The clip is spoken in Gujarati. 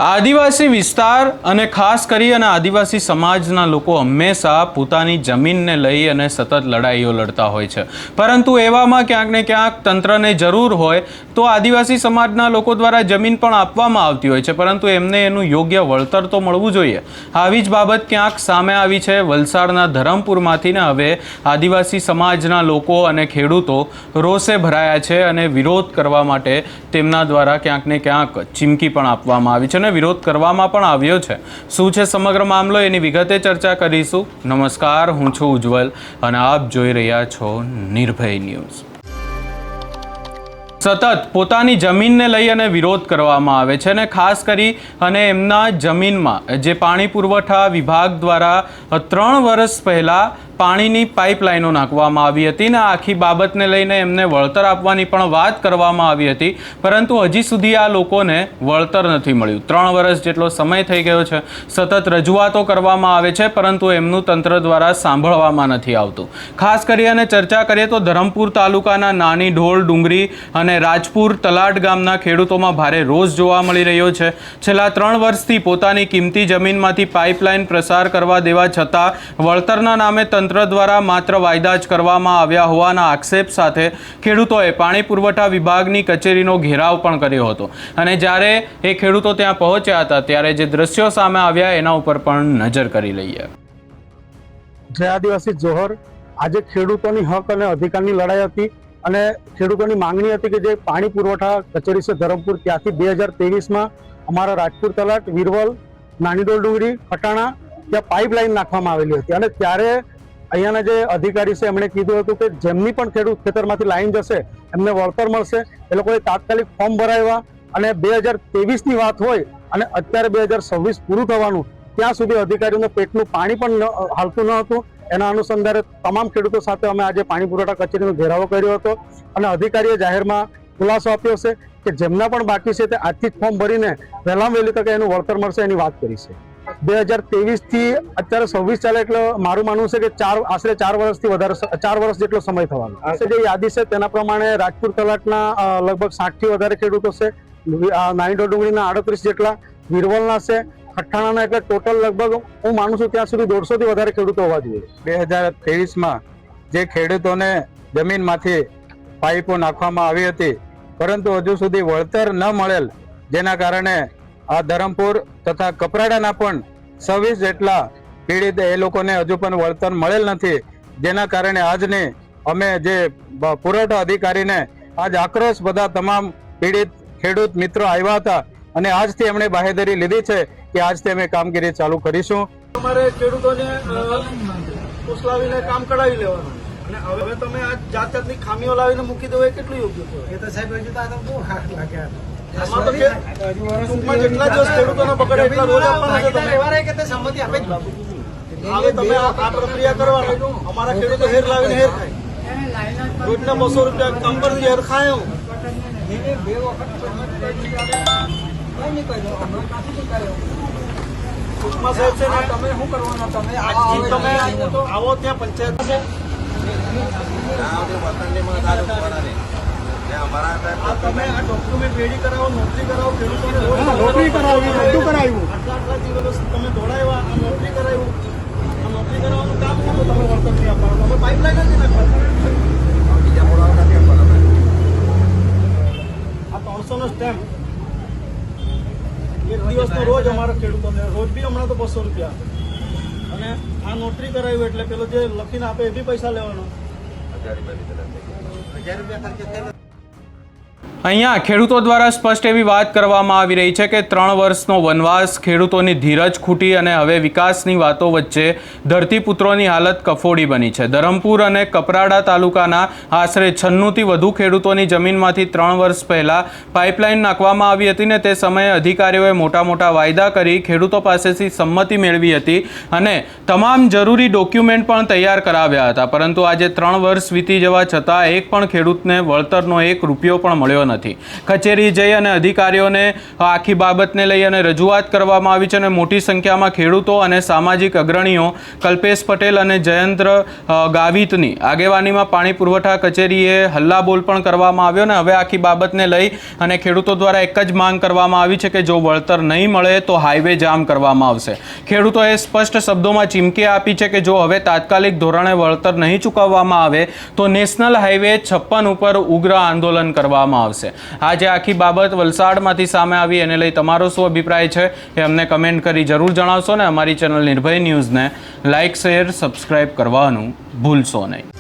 આદિવાસી વિસ્તાર અને ખાસ કરી અને આદિવાસી સમાજના લોકો હંમેશા પોતાની જમીનને લઈ અને સતત લડાઈઓ લડતા હોય છે, પરંતુ એવામાં ક્યાંક ને ક્યાંક તંત્રને જરૂર હોય તો આદિવાસી સમાજના લોકો દ્વારા જમીન પણ આપવામાં આવતી હોય છે, પરંતુ એમને એનું યોગ્ય વળતર તો મળવું જોઈએ। આવી જ બાબત ક્યાંક સામે આવી છે વલસાડના ધરમપુરમાંથી ને હવે આદિવાસી સમાજના લોકો અને ખેડૂતો રોષે ભરાયા છે અને વિરોધ કરવા માટે તેમના દ્વારા ક્યાંક ને ક્યાંક ચીમકી પણ આપવામાં આવી છે અને વિરોધ કરવામાં પણ આવ્યો છે। શું છે સમગ્ર મામલો એની વિગતે ચર્ચા કરીશું। નમસ્કાર, હું છું ઉજ્જવલ અને આપ જોઈ રહ્યા છો નિર્ભય ન્યૂઝ। સતત પોતાની જમીનને લઈ અને વિરોધ કરવામાં આવે છે અને ખાસ કરી અને એમના જમીનમાં જે પાણી પુરવઠા વિભાગ દ્વારા 3 વર્ષ પહેલાં પાણીની પાઇપલાઇનો નાખવામાં આવી હતી ને આખી બાબતને લઈને એમને વળતર આપવાની પણ વાત કરવામાં આવી હતી, પરંતુ હજી સુધી આ લોકોને વળતર નથી મળ્યું। 3 વર્ષ જેટલો સમય થઈ ગયો છે, સતત રજૂઆતો કરવામાં આવે છે, પરંતુ એમનું તંત્ર દ્વારા સાંભળવામાં નથી આવતું। ખાસ કરી અને ચર્ચા કરીએ તો ધરમપુર તાલુકાના નાની ઢોળ, ડુંગરી અને રાજપુર તલાટ ગામના ખેડૂતોમાં ભારે રોષ જોવા મળી રહ્યો છે। છેલ્લા 3 વર્ષથી પોતાની કિંમતી જમીનમાંથી પાઇપલાઇન પ્રસાર કરવા દેવા છતાં વળતરના નામે તંત્ર દ્વારા માત્ર વાયદા જ કરવામાં આવ્યા હોવાના આક્ષેપ સાથે ખેડૂતોએ પાણી પુરવઠા વિભાગની કચેરીનો ઘેરાવ પણ કર્યો હતો અને જ્યારે એ ખેડૂતો ત્યાં પહોંચ્યા હતા ત્યારે જે દ્રશ્યો સામે આવ્યા એના ઉપર પણ નજર કરી લઈએ। જય આદિવાસી જોહર। આજે ખેડૂતોની હક અને અધિકારની લડાઈ હતી અને ખેડૂતોની માંગણી હતી કે જે પાણી પુરવઠા કચેરી છે ધરમપુર, ત્યાંથી 2023માં અમારા રાજપુર તલાટ, વીરવલ, નાની ડોલડુંગરી, ખટાણા ત્યાં પાઇપલાઇન નાખવામાં આવેલી હતી અને ત્યારે અહીંયાના જે અધિકારી છે એમણે કીધું હતું કે જેમની પણ ખેડૂત ખેતરમાંથી લાઈન જશે એમને વળતર મળશે। એ લોકોએ તાત્કાલિક ફોર્મ ભરાવ્યા અને 2023ની વાત હોય અને અત્યારે 2026 પૂરું થવાનું ત્યાં સુધી અધિકારીઓને પેટનું પાણી પણ હાલતું ન હતું। એના અનુસંધાને તમામ ખેડૂતો સાથે અમે આજે પાણી પુરવઠા કચેરીનો ઘેરાવો કર્યો હતો અને અધિકારીએ જાહેરમાં ખુલાસો આપ્યો છે કે જેમના પણ બાકી છે તે આજથી જ ફોર્મ ભરીને વહેલામાં વહેલી તકે એનું વળતર મળશે એની વાત કરી છે। 2023થી અત્યારે 26 ચાલે એટલે મારું માનવું છે કે આશરે 4 વર્ષથી વધારે 4 વર્ષ જેટલો સમય થવાનો છે। જે યાદી છે તેના પ્રમાણે રાજપુર તલાટના લગભગ 60થી વધારે ખેડૂતો છે, નાની ડોલડુંગરીના 38 જેટલા, વીરવલના છે, ખઠ્ઠાણાના, એટલે ટોટલ લગભગ હું માનું છું ત્યાં સુધી 150થી વધારે ખેડૂતો હોવા જોઈએ। 2023માં જે ખેડૂતોને જમીનમાંથી પાઇપો નાખવામાં આવી હતી પરંતુ હજુ સુધી વળતર ન મળેલ, જેના કારણે આ ધરમપુર તથા કપરાડાના પણ 26 જેટલા પીડિત એ લોકોને હજુ પણ વળતર મળેલ નથી, જેના કારણે આજની અમે જે પુરવઠા અધિકારીને આજ આક્રોશ બધા તમામ પીડિત ખેડૂત મિત્રો આવ્યા હતા અને આજથી એમણે બાહેધરી લીધી છે કે આજથી અમે કામગીરી ચાલુ કરીશું। અમારે ખેડૂતોને ઉસલાવીને કામ કઢાવી લેવાનું અને હવે તમે આ જાતની ખામીઓ લાવીને મૂકી દો એ કેટલું યોગ્ય છે? એ તો સાહેબ હજુ તો બહુ ખાસ લાગે। ટૂંકમાં જેટલા દિવસ ખેડૂતોને પકડે એટલા રોજ આપવાના છે તમે? સંમતિ આપે જ હવે તમે આ પ્રક્રિયા કરવાની। અમારા ખેડૂતો હેર લાવીને હેર ખાય, રોજના 200 રૂપિયા કામ કરી હેર ખાય। ટૂંકમાં સાહેબ છે ને તમે શું કરવાના? તમે આજથી તમે આવો ત્યાં પંચાયત છે તમે આ ડોક્યુમેન્ટ રેડી કરાવો, નોટરી કરાવો, ખેડૂતોને નોટરી કરાવી, બધું કરાવ્યું, આટલા દિવસ તમે દોડાવ્યા, આ નોટરી કરાવ્યું, આ નોટરી કરાવવાનું કામ કરો, તમે વળતર નહીં આપવાનું, તમે પાઇપલાઇન નથી નાખવાનું, બીજા બોલાવા નથી આપવાના। આ 300નો સ્ટેમ્પ એક દિવસનો રોજ અમારા ખેડૂતોને, રોજ બી હમણાં તો 200 રૂપિયા અને આ નોટરી કરાવ્યું એટલે પેલો જે લખીને આપે એ બી પૈસા લેવાનો। 1000 રૂપિયા ખર્ચે અહીંયા ખેડૂતો દ્વારા સ્પષ્ટ એવી વાત કરવામાં આવી રહી છે કે 3 વર્ષનો વનવાસ, ખેડૂતોની ધીરજ ખૂટી અને હવે વિકાસની વાતો વચ્ચે ધરતીપુત્રોની હાલત કફોડી બની છે। ધરમપુર અને કપરાડા તાલુકાના આશરે 96થી વધુ ખેડૂતોની જમીનમાંથી 3 વર્ષ પહેલાં પાઇપલાઇન નાખવામાં આવી હતી ને તે સમયે અધિકારીઓએ મોટા મોટા વાયદા કરી ખેડૂતો પાસેથી સંમતિ મેળવી હતી અને તમામ જરૂરી ડોક્યુમેન્ટ પણ તૈયાર કરાવ્યા હતા, પરંતુ આજે 3 વર્ષ વીતી જવા છતાં એક પણ ખેડૂતને વળતરનો 1 રૂપિયો પણ મળ્યો નથી। નથી. કચેરી જઈ અને અધિકારીઓને આખી બાબતને લઈ અને રજૂઆત કરવામાં આવી છે અને મોટી સંખ્યામાં ખેડૂતો અને સામાજિક અગ્રણીઓ કલ્પેશ પટેલ અને જયંત્ર ગાવિતની આગેવાનીમાં પાણી પુરવઠા કચેરીએ હલ્લાબોલ પણ કરવામાં આવ્યો અને હવે આખી બાબતને લઈ અને ખેડૂતો દ્વારા એક જ માંગ કરવામાં આવી છે કે જો વળતર નહીં મળે તો હાઈવે જામ કરવામાં આવશે. ખેડૂતોએ સ્પષ્ટ શબ્દોમાં ચીમકી આપી છે કે જો હવે તાત્કાલિક ધોરણે વળતર નહીં ચૂકવવામાં આવે તો નેશનલ હાઈવે 56 ઉપર ઉગ્ર આંદોલન કરવામાં આવશે. આજે આખી બાબત વલસાડમાંથી સામે આવી એને લઈ તમારો શું અભિપ્રાય છે એ અમને કમેન્ટ કરી જરૂર જણાવશો ને અમારી ચેનલ નિર્ભય ન્યૂઝને લાઇક શેર સબસ્ક્રાઇબ કરવાનું ભૂલશો નહીં.